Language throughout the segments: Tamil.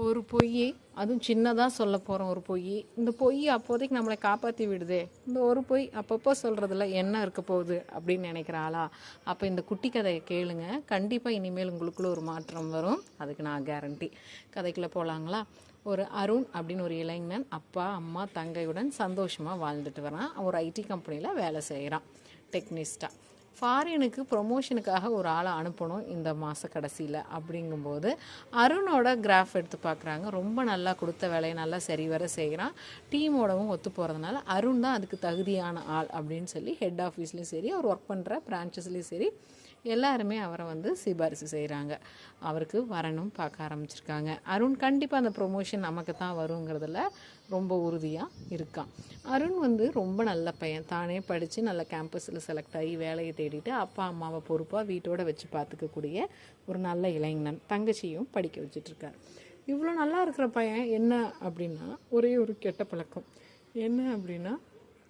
ஒரு பொய், அதுவும் சின்னதாக சொல்ல போகிறோம். ஒரு பொய், இந்த பொய் அப்போதைக்கு நம்மளை காப்பாற்றி விடுதே. இந்த ஒரு பொய் அப்பப்போ சொல்கிறதுல என்ன இருக்க போகுது அப்படின்னு நினைக்கிற ஆளா? அப்போ இந்த குட்டி கதையை கேளுங்க. கண்டிப்பாக இனிமேல் உங்களுக்குள்ள ஒரு மாற்றம் வரும், அதுக்கு நான் கேரண்டி. கதைக்குள்ளே போகலாங்களா? ஒரு அருண் அப்படின்னு ஒரு இளைஞன் அப்பா அம்மா தங்கையுடன் சந்தோஷமாக வாழ்ந்துட்டு வரான். ஒரு ஐடி கம்பெனியில் வேலை செய்கிறான், டெக்னிஸ்டாக. ஃபாரினுக்கு ப்ரொமோஷனுக்காக ஒரு ஆளை அனுப்பணும் இந்த மாத கடைசியில். அப்படிங்கும்போது அருணோட கிராஃப் எடுத்து பார்க்குறாங்க. ரொம்ப நல்லா கொடுத்த வேலையை நல்லா சரிவர செய்கிறான். டீமோடவும் ஒத்து போகிறதுனால அருண் தான் அதுக்கு தகுதியான ஆள் அப்படின்னு சொல்லி ஹெட் ஆஃபீஸ்லேயும் சரி, அவர் ஒர்க் பண்ணுற பிரான்ச்சஸ்லேயும் சரி எல்லாருமே அவரை சிபாரிசு செய்கிறாங்க. அவருக்கு வரணும் பார்க்க ஆரம்பிச்சிருக்காங்க. அருண் கண்டிப்பாக அந்த ப்ரொமோஷன் நமக்கு தான் வருங்கிறதுல ரொம்ப உறுதியாக இருக்கான். அருண் ரொம்ப நல்ல பையன். தானே படித்து நல்ல கேம்பஸில் செலக்ட் ஆகி வேலையை தேடிட்டு அப்பா அம்மாவை பொறுப்பாக வீட்டோட வச்சு பார்த்துக்கக்கூடிய ஒரு நல்ல இளைஞன். தங்கச்சியும் படிக்க வச்சிட்ருக்கார். இவ்வளோ நல்லா இருக்கிற பையன் என்ன அப்படின்னா, ஒரே ஒரு கெட்ட பழக்கம். என்ன அப்படின்னா,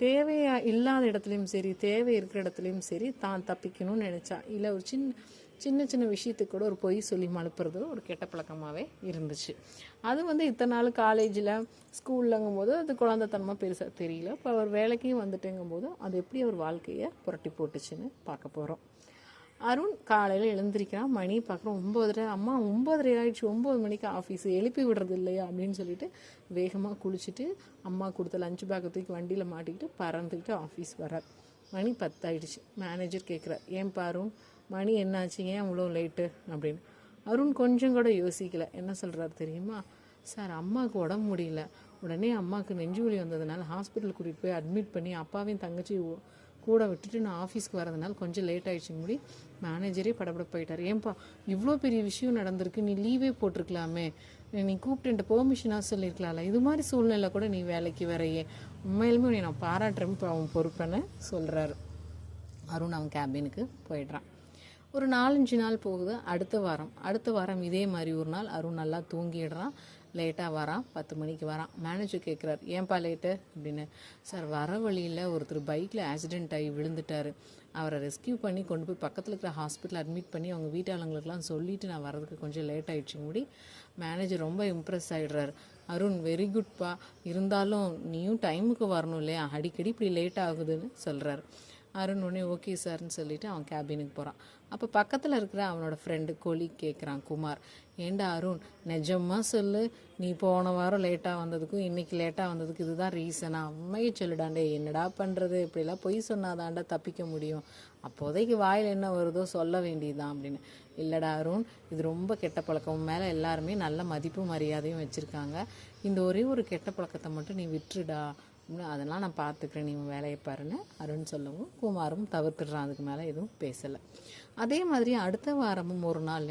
தேவையா இல்லாத இடத்துலையும் சரி, தேவை இருக்கிற இடத்துலையும் சரி, தான் தப்பிக்கணும்னு நினச்சா இல்லை ஒரு சின்ன சின்ன விஷயத்துக்கு கூட ஒரு பொய் சொல்லி மழுப்புறது ஒரு கெட்ட பழக்கமாகவே இருந்துச்சு. அது இத்தனை நாள் காலேஜில் ஸ்கூல்லங்கும்போது அது குழந்தைத்தனமாக பெருசாக தெரியல. இப்போ அவர் வேலைக்கும் வந்துட்டுங்கும்போது அது எப்படி அவர் வாழ்க்கையை புரட்டி போட்டுச்சுன்னு பார்க்க போகிறோம். அருண் காலையில் எழுந்திரிக்கிறான். மணி பார்க்குறோம் 9:30. அம்மா 9:30 ஆயிடுச்சு, 9 மணிக்கு ஆஃபீஸு, எழுப்பி விடுறது இல்லையா அப்படின்னு சொல்லிட்டு வேகமாக குளிச்சுட்டு அம்மா கொடுத்த லஞ்ச் பேக்கை தூக்கி வண்டியில் மாட்டிக்கிட்டு பறந்துக்கிட்டு ஆஃபீஸ் வர்றார். மணி 10 ஆயிடுச்சு. மேனேஜர் கேட்குறார், ஏன்பா அருண் மணி என்னாச்சு, ஏன் இவ்வளோ லேட்டு அப்படின்னு. அருண் கொஞ்சம் கூட யோசிக்கலை. என்ன சொல்கிறாரு தெரியுமா? சார், அம்மாவுக்கு உடம்பு முடியல, உடனே அம்மாவுக்கு நெஞ்சு வலி வந்ததுனால ஹாஸ்பிட்டல் கூட்டிகிட்டு போய் அட்மிட் பண்ணி அப்பாவையும் தங்கச்சி கூட விட்டுட்டு நான் ஆஃபீஸ்க்கு வரதுனால கொஞ்சம் லேட் ஆகிடுச்சுங்க முடி. மேனேஜரே படப்பட போயிட்டார். ஏன்பா இவ்வளோ பெரிய விஷயம் நடந்திருக்கு, நீ லீவே போட்டிருக்கலாமே, நீ கூப்பிட்டு பெர்மிஷனாக சொல்லியிருக்கலாம்ல, இது மாதிரி சூழ்நிலை கூட நீ வேலைக்கு வரையே, உண்மையிலுமே உன்னை நான் பாராட்டுறேன் இப்போ அவன் பொறுப்பேன்னு சொல்கிறாரு. அருண் அவன் கேபினுக்கு போயிடுறான். ஒரு 4-5 நாள் போகுது. அடுத்த வாரம் இதே மாதிரி ஒரு நாள் அருண் நல்லா தூங்கிடுறான். லேட்டாக வரான். 10 மணிக்கு வரான். மேனேஜர் கேட்குறாரு, ஏன்பா லேட்டு அப்படின்னு. சார், வர வழியில் ஒருத்தர் பைக்கில் ஆக்சிடென்ட் ஆகி விழுந்துட்டார். அவரை ரெஸ்கியூ பண்ணி கொண்டு போய் பக்கத்தில் இருக்கிற ஹாஸ்பிட்டல் அட்மிட் பண்ணி அவங்க வீட்டாளங்களுக்கெல்லாம் சொல்லிவிட்டு நான் வரதுக்கு கொஞ்சம் லேட் ஆகிடுச்சு முடி. மேனேஜர் ரொம்ப இம்ப்ரெஸ் ஆகிடுறாரு. அருண், வெரி குட்பா, இருந்தாலும் நீயும் டைமுக்கு வரணும் இல்லையா, அடிக்கடி இப்படி லேட் ஆகுதுன்னு சொல்கிறாரு. அருண் உடனே ஓகே சார்னு சொல்லிவிட்டு அவன் கேபினுக்கு போகிறான். அப்போ பக்கத்தில் இருக்கிற அவனோட ஃப்ரெண்டு கொலி கேட்குறான், குமார், ஏண்டா அருண் நிஜமாக சொல்லு, நீ போன வாரம் லேட்டாக வந்ததுக்கும் இன்றைக்கி லேட்டாக வந்ததுக்கு இதுதான் ரீசனா? உண்மையை சொல்லிடாண்டே, என்னடா பண்ணுறது, இப்படிலாம் பொய் சொன்னாதாண்டா தப்பிக்க முடியும், அப்போதைக்கு வாயில் என்ன வருதோ சொல்ல வேண்டியதுதான் அப்படின்னு. இல்லைடா அருண், இது ரொம்ப கெட்ட பழக்கம், மேலே எல்லாருமே நல்ல மதிப்பு மரியாதையும் வச்சுருக்காங்க, இந்த ஒரே ஒரு கெட்ட பழக்கத்தை மட்டும் நீ விட்டுருடா, அதெல்லாம் நான் பார்த்துக்கிறேன், நீ வேலையை பாருன்னு அருண் சொல்லவும் குமாரும் தவிர்த்துடுறான். அதுக்கு மேலே எதுவும் பேசலை. அதே மாதிரி அடுத்த வாரமும் ஒரு நாள்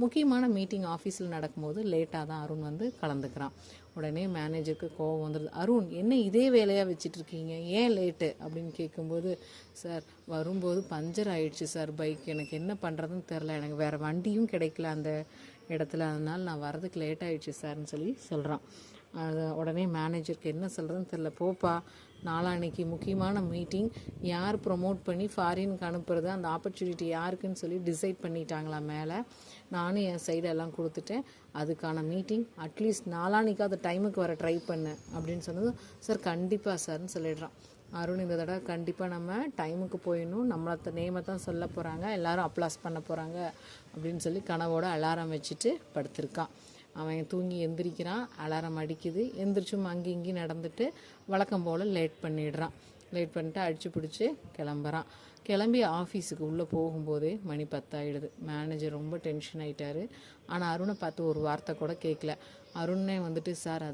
முக்கியமான மீட்டிங் ஆஃபீஸில் நடக்கும்போது லேட்டாக தான் அருண் கலந்துக்கிறான். உடனே மேனேஜருக்கு கோவம் வந்துடுது. அருண், என்ன இதே வேலையாக வச்சிட்ருக்கீங்க, ஏன் லேட்டு அப்படின்னு கேட்கும்போது, சார் வரும்போது பஞ்சர் ஆயிடுச்சு சார் பைக், எனக்கு என்ன பண்ணுறதுன்னு தெரில, எனக்கு வேறு வண்டியும் கிடைக்கல அந்த இடத்துல, அதனால் நான் வரதுக்கு லேட் ஆகிடுச்சு சார்னு சொல்லி சொல்கிறான். உடனே மேனேஜருக்கு என்ன சொல்கிறதுன்னு தெரில, போப்பா, நாளான்னைக்கு முக்கியமான மீட்டிங், யார் ப்ரொமோட் பண்ணி ஃபாரினுக்கு அனுப்புறது, அந்த ஆப்பர்ச்சுனிட்டி யாருக்குன்னு சொல்லி டிசைட் பண்ணிட்டாங்களா மேலே, நானும் என் சைடெல்லாம் கொடுத்துட்டேன், அதுக்கான மீட்டிங் அட்லீஸ்ட் நாளான்னைக்கு அது டைமுக்கு வர ட்ரை பண்ணேன் அப்படின்னு சொன்னது. சார் கண்டிப்பாக சார்னு சொல்லிடுறான். அருண், இந்த தடவை கண்டிப்பாக நம்ம டைமுக்கு போயிடணும், நம்மளை நேமை தான் சொல்ல போகிறாங்க, எல்லோரும் அப்ளாஸ் பண்ண போகிறாங்க அப்படின்னு சொல்லி கனவோட அலாரம் வச்சுட்டு படுத்திருக்கான். அவன் தூங்கி எந்திரிக்கிறான். அலாரம் அடிக்குது. எந்திரிச்சும் அங்கே இங்கேயும் நடந்துட்டு வழக்கம் போல் லேட் பண்ணிவிட்டு அடித்து பிடிச்சி கிளம்புறான். கிளம்பி ஆஃபீஸுக்கு உள்ளே போகும்போதே மணி 10 ஆகிடுது. மேனேஜர் ரொம்ப டென்ஷன் ஆகிட்டாரு. ஆனால் அருணை பார்த்து ஒரு வார்த்தை கூட கேட்கல. அருணே சார்,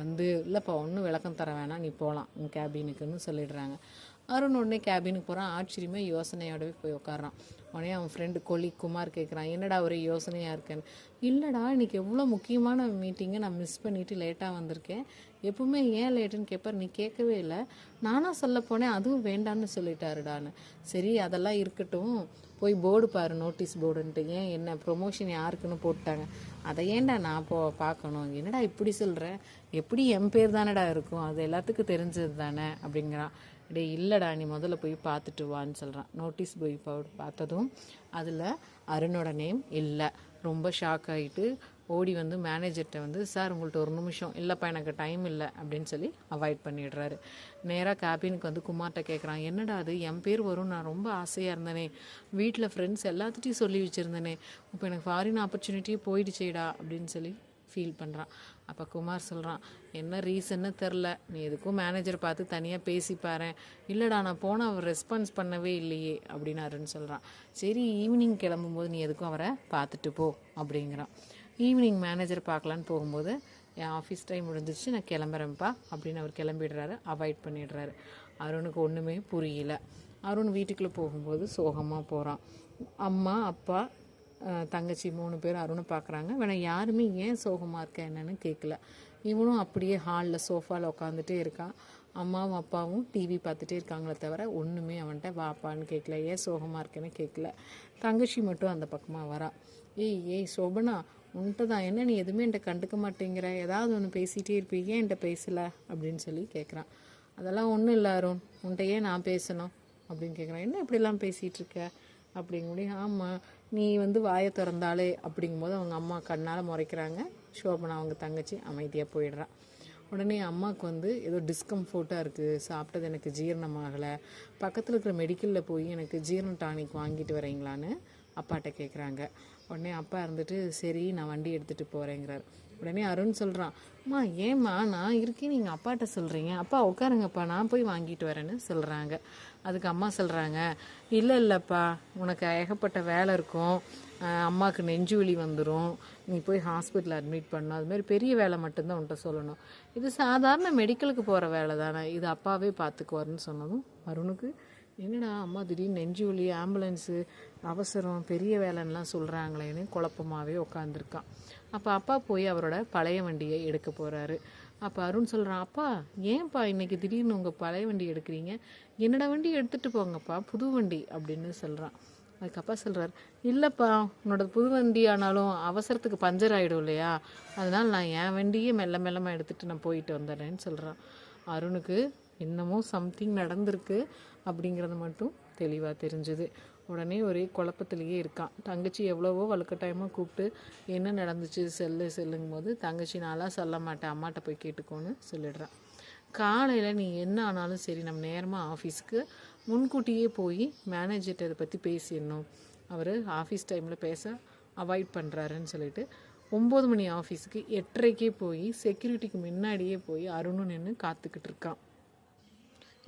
அது இல்லைப்பா, ஒன்றும் விளக்கம் தர வேணாம், நீ போகலாம் உன் கேபினுக்குன்னு சொல்லிடுறாங்க. அருண் உடனே கேபினுக்கு போகிறான். ஆச்சரியமே யோசனையோடவே போய் உட்காரான். உடனே அவன் ஃப்ரெண்டு கொலி குமார் கேட்குறான், என்னடா ஒரே யோசனையாக இருக்கேன்னு. இல்லைடா, இன்றைக்கி எவ்வளோ முக்கியமான மீட்டிங்கை நான் மிஸ் பண்ணிவிட்டு லேட்டாக வந்திருக்கேன், எப்பவுமே ஏன் லேட்டுன்னு கேட்பார், நீ கேட்கவே இல்லை, நானாக சொல்ல போனேன், அதுவும் வேண்டான்னு சொல்லிட்டாருடான்னு. சரி, அதெல்லாம் இருக்கட்டும், போய் போர்டு பாரு, நோட்டீஸ் போர்டுன்ட்டு, ஏன் என்ன ப்ரொமோஷன் யாருக்குன்னு போட்டாங்க, அதை ஏன்டா நான் பார்க்கணும், என்னடா இப்படி சொல்கிறேன், எப்படி என் பேர் தானடா இருக்கும், அது எல்லாத்துக்கும் தெரிஞ்சது தானே அப்படிங்கிறான். டே இல்லைடா, நீ முதல்ல போய் பார்த்துட்டு வான்னு சொல்கிறான். நோட்டீஸ் போய் பார்த்ததும் அதில் அருணோட நேம் இல்லை. ரொம்ப ஷாக் ஆகிட்டு ஓடி வந்து மேனேஜர்கிட்ட வந்து சார் உங்கள்கிட்ட ஒரு நிமிஷம், இல்லைப்பா எனக்கு டைம் இல்லை அப்படின்னு சொல்லி அவாய்ட் பண்ணிடுறாரு. நேராக கேபினுக்கு வந்து குமார்கிட்ட கேட்குறான், என்னடா அது என் பேர் வரும், நான் ரொம்ப ஆசையாக இருந்தேனே, வீட்டில் ஃப்ரெண்ட்ஸ் எல்லாத்துட்டையும் சொல்லி வச்சுருந்தேனே, இப்போ எனக்கு ஃபாரின் ஆப்பர்ச்சுனிட்டியே போயிடுச்சேடா அப்படின்னு சொல்லி ஃபீல் பண்ணுறான். அப்போ குமார் சொல்கிறான், என்ன ரீசன்னு தெரில, நீ எதுக்கும் மேனேஜர் பார்த்து தனியாக பேசிப்பாரு. இல்லைடா நான் போனால் அவர் ரெஸ்பான்ஸ் பண்ணவே இல்லையே அப்படின்னு அருண் சொல்கிறான். சரி ஈவினிங் கிளம்பும்போது நீ எதுக்கும் அவரை பார்த்துட்டு போ அப்படிங்கிறான். ஈவினிங் மேனேஜர் பார்க்கலான்னு போகும்போது என் ஆஃபீஸ் டைம் முடிஞ்சிச்சு, நான் கிளம்புறேன்ப்பா அப்படின்னு அவர் கிளம்பிடுறாரு, அவாய்ட் பண்ணிடுறாரு. அருணுக்கு ஒன்றுமே புரியல. அருண் வீட்டுக்குள்ளே போகும்போது சோகமாக போகிறான். அம்மா அப்பா தங்கச்சி 3 பேர் அருணை பார்க்குறாங்க. வேணா யாருமே ஏன் சோகமாக இருக்க என்னன்னு கேட்கல. இவனும் அப்படியே ஹாலில் சோஃபாவில் உட்காந்துட்டே இருக்கான். அம்மாவும் அப்பாவும் டிவி பார்த்துட்டே இருக்காங்களே தவிர ஒன்றுமே அவன்கிட்ட வாப்பான்னு கேட்கல, ஏன் சோகமாக இருக்கேன்னு கேட்கல. தங்கச்சி மட்டும் அந்த பக்கமாக வரா. ஏய் சோபனா, உன்கிட்ட தான் என்ன, நீ எதுவுமே என்கிட்ட கண்டுக்க மாட்டேங்கிற, ஏதாவது ஒன்று பேசிகிட்டே இருப்பீங்க, என்கிட்ட பேசலை அப்படின்னு சொல்லி கேட்குறான். அதெல்லாம் ஒன்றும் இல்லை அருண், உன்கிட்ட ஏன் நான் பேசணும் அப்படின்னு கேட்குறான். என்ன இப்படிலாம் பேசிகிட்டு இருக்க அப்படிங்கும்போது, ஆமாம் நீ வந்து வாயை திறந்தாலே அப்படிங்கும்போது அவங்க அம்மா கண்ணால் முறைக்கிறாங்க. சோபனா அவங்க தங்கச்சி அமைதியாக போயிடுறான். உடனே அம்மாவுக்கு வந்து ஏதோ டிஸ்கம்ஃபோர்ட்டாக இருக்குது, சாப்பிட்டது எனக்கு ஜீரணமாகலை, பக்கத்தில் இருக்கிற மெடிக்கலில் போய் எனக்கு ஜீரண டானிக் வாங்கிட்டு வரீங்களான்னு அப்பாட்ட கேட்குறாங்க. உடனே அப்பா இருந்துட்டு சரி நான் வண்டி எடுத்துகிட்டு போகிறேங்கிறார். உடனே அருண் சொல்கிறான், அம்மா ஏம்மா நான் இருக்கேன் நீங்கள் அப்பாட்ட சொல்கிறீங்க, அப்பா உட்காருங்கப்பா நான் போய் வாங்கிட்டு வரேன்னு சொல்கிறாங்க. அதுக்கு அம்மா சொல்கிறாங்க, இல்லைப்பா உனக்கு ஏகப்பட்ட வேலை இருக்கும், அம்மாவுக்கு நெஞ்சு வலி வந்துடும், நீ போய் ஹாஸ்பிட்டலில் அட்மிட் பண்ணணும், அதுமாரி பெரிய வேலை மட்டும்தான் உன்கிட்ட சொல்லணும், இது சாதாரண மெடிக்கலுக்கு போகிற வேலை தானே, இது அப்பாவே பார்த்துக்குவாருன்னு சொன்னதும் அருணுக்கு என்னடா அம்மா திடீர்னு நெஞ்சு வலி, ஆம்புலன்ஸு, அவசரம், பெரிய வேலைன்னெலாம் சொல்கிறாங்களேன்னு குழப்பமாகவே உட்காந்துருக்கான். அப்போ அப்பா போய் அவரோட பழைய வண்டியை எடுக்க போகிறாரு. அப்போ அருண் சொல்கிறான், அப்பா ஏன்ப்பா இன்றைக்கி திடீர்னு உங்கள் பழைய வண்டி எடுக்கிறீங்க, என்னோடய வண்டி எடுத்துகிட்டு போங்கப்பா புது வண்டி அப்படின்னு சொல்கிறான். அதுக்கு அப்பா சொல்கிறார், இல்லைப்பா உன்னோட புது வண்டி ஆனாலும் அவசரத்துக்கு பஞ்சர் ஆகிடும் இல்லையா, அதனால் நான் என் வண்டியே மெல்ல மெல்லமாக எடுத்துகிட்டு நான் போயிட்டு வந்துடுறேன்னு சொல்கிறான். அருணுக்கு இன்னமும் சம்திங் நடந்திருக்கு அப்படிங்கிறது மட்டும் தெளிவாக தெரிஞ்சுது. உடனே ஒரே குழப்பத்திலேயே இருக்கான். தங்கச்சி எவ்வளவோ வலுக்கட்டாயமாக கூப்பிட்டு என்ன நடந்துச்சு செல்லுங்கும் போது தங்கச்சி நாளாக சொல்ல மாட்டேன், அம்மாட்ட போய் கேட்டுக்கோன்னு சொல்லிடுறான். காலையில் நீ என்ன ஆனாலும் சரி நம்ம நேரமாக ஆஃபீஸுக்கு முன்கூட்டியே போய் மேனேஜர்கிட்ட இதை பற்றி பேசிடணும், அவர் ஆஃபீஸ் டைமில் பேச அவாய்ட் பண்ணுறாருன்னு சொல்லிட்டு 9 மணி ஆஃபீஸுக்கு 8:30 போய் செக்யூரிட்டிக்கு முன்னாடியே போய் அருணும் நின்று காத்துக்கிட்டு இருக்கான்.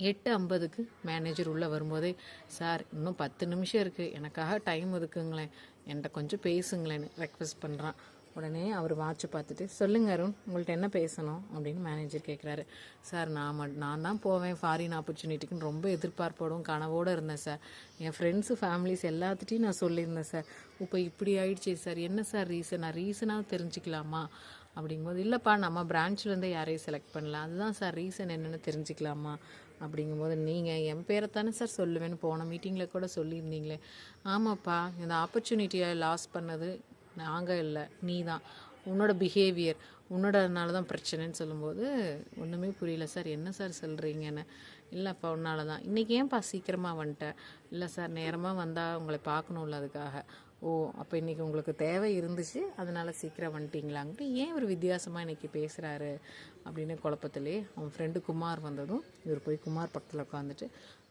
8:50 மேனேஜர் உள்ளே வரும்போதே, சார் இன்னும் 10 நிமிஷம் இருக்குது, எனக்காக டைம் ஒதுக்குங்களேன், என்கிட்ட கொஞ்சம் பேசுங்களேன்னு ரெக்வெஸ்ட் பண்ணுறான். உடனே அவர் வாட்சை பார்த்துட்டு, சொல்லுங்க அருண் உங்கள்கிட்ட என்ன பேசணும் அப்படின்னு மேனேஜர் கேட்குறாரு. சார் நான் தான் போவேன் ஃபாரின் ஆப்பர்ச்சுனிட்டிக்குன்னு ரொம்ப எதிர்பார்ப்போடும் கனவோடு இருந்தேன் சார், என் ஃப்ரெண்ட்ஸு ஃபேமிலிஸ் எல்லாத்துட்டையும் நான் சொல்லியிருந்தேன் சார், இப்போ இப்படி ஆயிடுச்சு சார், என்ன சார் ரீசன், நான் ரீசனாக தெரிஞ்சுக்கலாமா அப்படிங்கும்போது, இல்லைப்பா நம்ம பிரான்ச்லேருந்தே யாரையும் செலக்ட் பண்ணலாம், அதுதான் சார் ரீசன் என்னென்னு தெரிஞ்சுக்கலாமா அப்படிங்கும்போது, நீங்கள் என் பேரை தானே சார் சொல்லுவேன்னு போன மீட்டிங்கில் கூட சொல்லியிருந்தீங்களே. ஆமாப்பா இந்த ஆப்பர்ச்சுனிட்டியை லாஸ் பண்ணது நாங்கள் இல்லை, நீ தான், உன்னோட பிஹேவியர் உன்னோடனால தான் பிரச்சனைன்னு சொல்லும்போது ஒன்றுமே புரியல சார், என்ன சார் சொல்கிறீங்கன்னு. இல்லைப்பா உன்னால தான். இன்றைக்கி ஏன்ப்பா சீக்கிரமாக வந்துட்டேன். இல்லை சார் நேரமாக வந்தால் உங்களை பார்க்கணும்ல அதுக்காக. ஓ அப்போ இன்றைக்கி உங்களுக்கு தேவை இருந்துச்சு அதனால் சீக்கிரம் வந்துட்டிங்களாங்கிட்டு ஏன் ஒரு வித்தியாசமாக இன்றைக்கி பேசுகிறாரு அப்படின்னு குழப்பத்திலே அவன் ஃப்ரெண்டு குமார் வந்ததும் இவர் போய் குமார் பக்கத்தில் உட்காந்துட்டு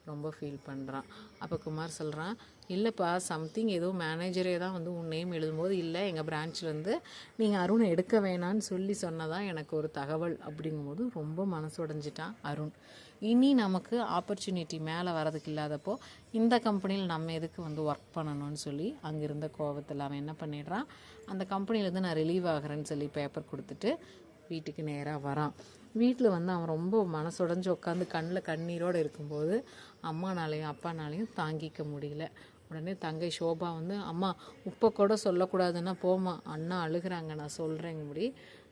ரொம்ப ஃபீல் பண்ணுறான். அப்போ குமார் சொல்கிறான், இல்லைப்பா சம்திங் ஏதோ மேனேஜரே தான் வந்து உன் நேம் எழுதும்போது, இல்லை எங்கள் பிரான்ச்லேருந்து நீங்கள் அருணை எடுக்க வேணான்னு சொன்னதான் எனக்கு ஒரு தகவல் அப்படிங்கும்போது ரொம்ப மனசு உடைஞ்சிட்டான் அருண். இனி நமக்கு ஆப்பர்ச்சுனிட்டி மேலே வரதுக்கு இல்லாதப்போ இந்த கம்பெனியில் நம்ம எதுக்கு வந்து ஒர்க் பண்ணணும்னு சொல்லி அங்கே இருந்த கோபத்தில் அவன் என்ன பண்ணிடுறான், அந்த கம்பெனிலேருந்து நான் ரிலீவ் ஆகிறேன்னு சொல்லி பேப்பர் கொடுத்துட்டு வீட்டுக்கு நேராக வரான். வீட்டில் வந்து அவன் ரொம்ப மனசுடைஞ்சு உட்காந்து கண்ணில் கண்ணீரோடு இருக்கும்போது அம்மானாலையும் அப்பானாலையும் தாங்கிக்க முடியல. உடனே தங்கை ஷோபா வந்து, அம்மா உப்பை கூட சொல்லக்கூடாதுன்னா போமா, அண்ணா அழுகிறாங்க நான் சொல்கிறேங்கபடி.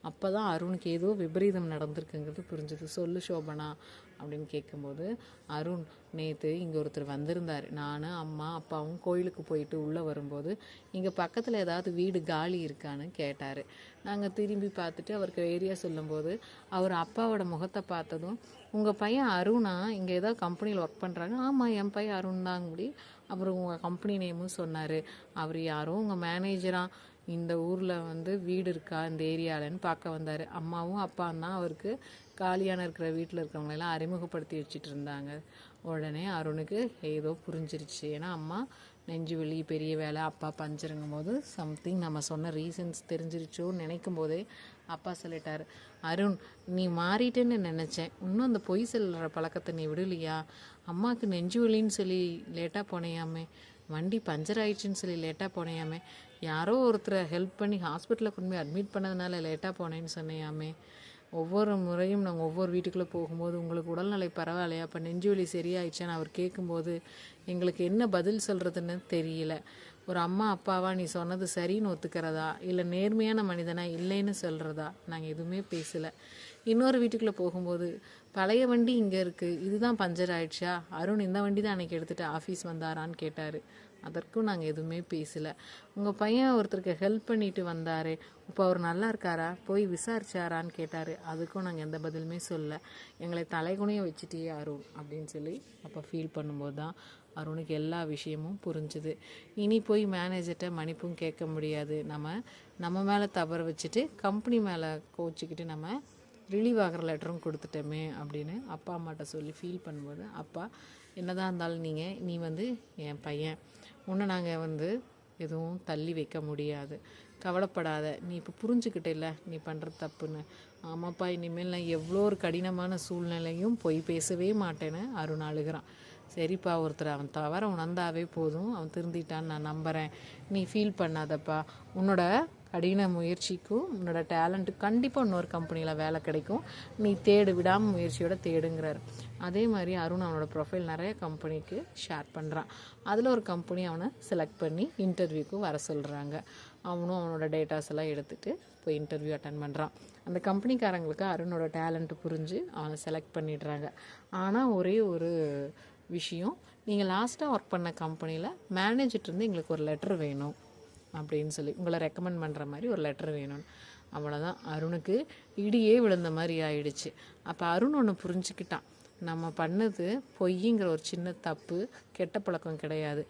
அப்போ தான் அருணுக்கு ஏதோ விபரீதம் நடந்திருக்குங்கிறது புரிஞ்சுது. சொல்லு ஷோபனா அப்படின்னு கேட்கும்போது, அருண் நேற்று இங்கே ஒருத்தர் வந்திருந்தார், நான் அம்மா அப்பாவும் கோயிலுக்கு போயிட்டு உள்ளே வரும்போது இங்கே பக்கத்தில் ஏதாவது வீடு காலி இருக்கான்னு கேட்டார். நாங்கள் திரும்பி பார்த்துட்டு அவருக்கு ஏரியா சொல்லும்போது அவர் அப்பாவோட முகத்தை பார்த்ததும், உங்கள் பையன் அருணா இங்கே ஏதாவது கம்பெனியில் ஒர்க் பண்ணுறாங்க, ஆமாம் என் பையன் அருண் தாங்க முடி, அப்புறம் உங்கள் கம்பெனி நேமும் சொன்னார், அவர் யாரோ உங்கள் மேனேஜராக இந்த ஊரில் வந்து வீடு இருக்கா இந்த ஏரியாவில்னு பார்க்க வந்தார். அம்மாவும் அப்பாவும் தான் அவருக்கு காலியான இருக்கிற வீட்டில் இருக்கிறவங்களெல்லாம் அறிமுகப்படுத்தி வச்சுட்டு இருந்தாங்க. உடனே அருணுக்கு ஏதோ புரிஞ்சிருச்சு. ஏன்னா அம்மா நெஞ்சு வலி பெரிய வேலை, அப்பா பஞ்சருங்கும் போது சம்திங் நம்ம சொன்ன ரீசன்ஸ் தெரிஞ்சிருச்சோன்னு நினைக்கும் போதே அப்பா சொல்லிட்டார், அருண் நீ மாறிட்டேன்னு நினச்சேன், இன்னும் அந்த பொய் சொல்கிற பழக்கத்தை நீ விடலையா? அம்மாவுக்கு நெஞ்சு வலின்னு சொல்லி லேட்டாக போனையாமே, வண்டி பஞ்சர் ஆயிடுச்சுன்னு சொல்லி லேட்டாக போனையாமே, யாரோ ஒருத்தரை ஹெல்ப் பண்ணி ஹாஸ்பிட்டலில் கொண்டு போய் அட்மிட் பண்ணதுனால லேட்டாக போனேன்னு சொன்னையாமே, ஒவ்வொரு முறையும் நாங்கள் ஒவ்வொரு வீட்டுக்குள்ளே போகும்போது உங்களுக்கு உடல்நிலை பரவாயில்லையா, அப்போ நெஞ்சு வலி சரியாயிடுச்சான்னு அவர் கேட்கும்போது எங்களுக்கு என்ன பதில் சொல்கிறதுன்னு தெரியல. ஒரு அம்மா அப்பாவா நீ சொன்னது சரின்னு ஒத்துக்கிறதா, இல்லை நேர்மையான மனிதனா இல்லைன்னு சொல்கிறதா? நாங்கள் எதுவுமே பேசலை. இன்னொரு வீட்டுக்குள்ளே போகும்போது பழைய வண்டி இங்கே இருக்குது, இதுதான் பஞ்சர் ஆயிடுச்சா, அருண் இந்த வண்டி தான் அன்றைக்கி எடுத்துகிட்டு ஆஃபீஸ் வந்தாரான்னு கேட்டார். அதற்கும் நாங்கள் எதுவுமே பேசலை. உங்கள் பையன் ஒருத்தருக்கு ஹெல்ப் பண்ணிட்டு வந்தார், இப்போ அவர் நல்லா இருக்காரா, போய் விசாரிச்சாரான்னு கேட்டார். அதுக்கும் நாங்கள் எந்த பதிலுமே சொல்லலை. எங்களை தலைகுனிய வச்சுட்டியே அருண் அப்படின்னு சொல்லி அப்போ ஃபீல் பண்ணும்போது தான் அருணுக்கு எல்லா விஷயமும் புரிஞ்சுது. இனி போய் மேனேஜர்கிட்ட மன்னிப்பும் கேட்க முடியாது. நம்ம மேலே தவறு வச்சுட்டு கம்பெனி மேலே கோச்சிக்கிட்டு நம்ம ரிலீவ் ஆகிற லெட்டரும் கொடுத்துட்டோமே அப்படின்னு அப்பா அம்மாட்ட சொல்லி ஃபீல் பண்ணும்போது அப்பா என்னதான் இருந்தாலும் நீ வந்து என் பையன், உன்னை நாங்கள் வந்து எதுவும் தள்ளி வைக்க முடியாது, கவலைப்படாத, நீ இப்போ புரிஞ்சுக்கிட்டே நீ பண்ணுறது தப்புன்னு. ஆமாப்பா இனிமேல் நான் எவ்வளோ ஒரு கடினமான சூழ்நிலையும் போய் பேசவே மாட்டேன்னு அருண் அழுகிறான். சரிப்பா, ஒருத்தர் அவன் தவற உணர்ந்தாவே போதும், அவன் திருந்திட்டான்னு நான் நம்புகிறேன், நீ ஃபீல் பண்ணாதப்பா, உன்னோட கடின முயற்சிக்கும் உன்னோட டேலண்ட்டுக்கு கண்டிப்பாக இன்னொரு கம்பெனியில் வேலை கிடைக்கும், நீ விடாமல் முயற்சியோட தேடுங்கிறார். அதே மாதிரி அருண் அவனோட ப்ரொஃபைல் நிறைய கம்பெனிக்கு ஷேர் பண்ணுறான். அதில் ஒரு கம்பெனி அவனை செலக்ட் பண்ணி இன்டர்வியூக்கு வர சொல்கிறாங்க. அவனும் அவனோட டேட்டாஸ் எல்லாம் எடுத்துகிட்டு போய் இன்டர்வியூ அட்டன் பண்ணுறான். அந்த கம்பெனிக்காரங்களுக்கு அருணோட டேலண்ட்டு புரிஞ்சு அவனை செலக்ட் பண்ணிடுறாங்க. ஆனால் ஒரே ஒரு விஷயம், நீங்கள் லாஸ்ட்டாக ஒர்க் பண்ண கம்பெனியில் மேனேஜர்கிட்டருந்து எங்களுக்கு ஒரு லெட்டர் வேணும் அப்படின்னு சொல்லி உங்களை ரெக்கமெண்ட் பண்ணுற மாதிரி ஒரு லெட்டர் வேணும்னு. அவ்வளோதான், அருணுக்கு இடியே விழுந்த மாதிரி ஆயிடுச்சு. அப்போ அருண் ஒன்று புரிஞ்சுக்கிட்டான், நம்ம பண்ணது பொய்ங்கிற ஒரு சின்ன தப்பு கெட்ட பழக்கம் கிடையாது,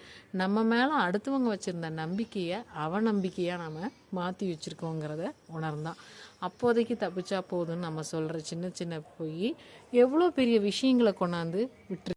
நம்ம மேலே அடுத்தவங்க வச்சுருந்த நம்பிக்கையை அவநம்பிக்கையாக நம்ம மாற்றி வச்சுருக்கோங்கிறத உணர்ந்தான். அப்போதைக்கு தப்பிச்சா போதும்னு நம்ம சொல்கிற சின்ன சின்ன பொய் எவ்வளோ பெரிய விஷயங்களை கொண்டாந்து விட்டு